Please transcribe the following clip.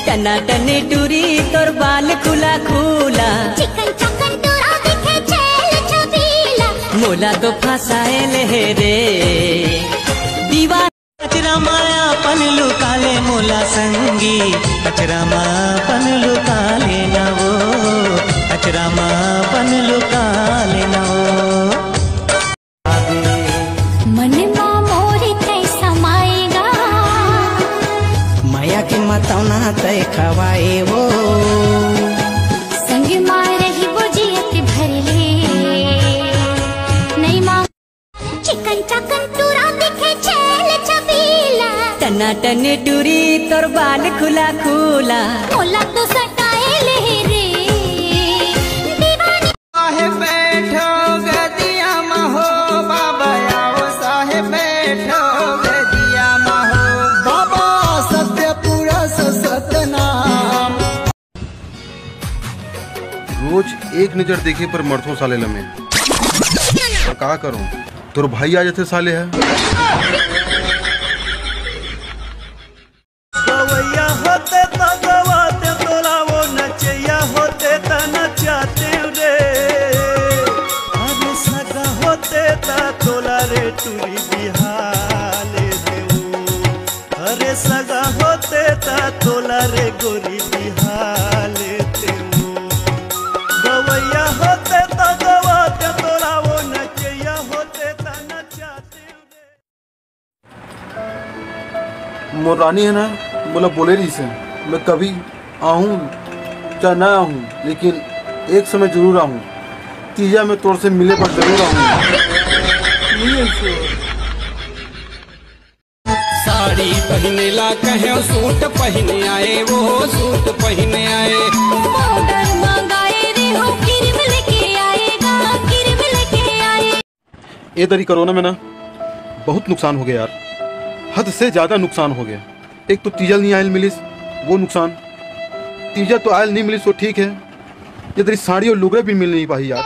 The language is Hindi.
टना टने टूरी तोर बाल खुला खुला, चिकन चकन तोरा दिखे चेल छबीला, मोला तो फसाए ले रे दीवाना। कचरा माया पन लुकाले मोला संगी, कचरा माया पन लुकाले ना वो, कचरा माया पन लुकाले ना वो। मन मा मोरी कैसा माएगा, माया की मतौना तय खवाए वो, संग मार रही वो जियत भर ले, नहीं माँ चिकन चकन तोरा दिखे चेल छबीला, टना टने टूरी तोर बाल खुला खुला, मोला तो सटाए ले रे दीवानी। साहेब बैठो गदिया महो, बाबा आओ साहेब बैठो गदिया महो, बाबा सत्य पूरा सतनाम। रोज एक नजर देखे पर मरथो साले लमे, और का करूं तोर भाई आ जाते साले है। गवैया होते तो गवाते तोला वो नचैया होते तो नचाते रे, अरे सगा होते ता तोला रे टूरी बिहाले देऊ, अरे सगा होते ता तोला रे गोरी बिहाले देऊ, गवैया होते तो गवाते तोला वो नचैया होते तो नचाते रे। मोरानी है ना, बोला बोले रही से मैं कभी आऊँ चाहे ना आऊँ, लेकिन एक समय जरूर आऊँ, तीजा में तोर से मिले पर जरूर आऊँ। साड़ी पहने ला कहे सूट पहने आए, वो सूट पहने आए, पाउडर मंगाए रे हो क्रीम लेके आएगा, क्रीम लेके आए। ये तरी कोरोना में ना बहुत नुकसान हो गया यार, हद से ज्यादा नुकसान हो गया। एक तो तीजल नहीं आयल मिलिस वो नुकसान, तीजा तो आयल नहीं मिलिस वो ठीक है, ये तेरी साड़ी और लुगड़े भी मिल नहीं पाई यार।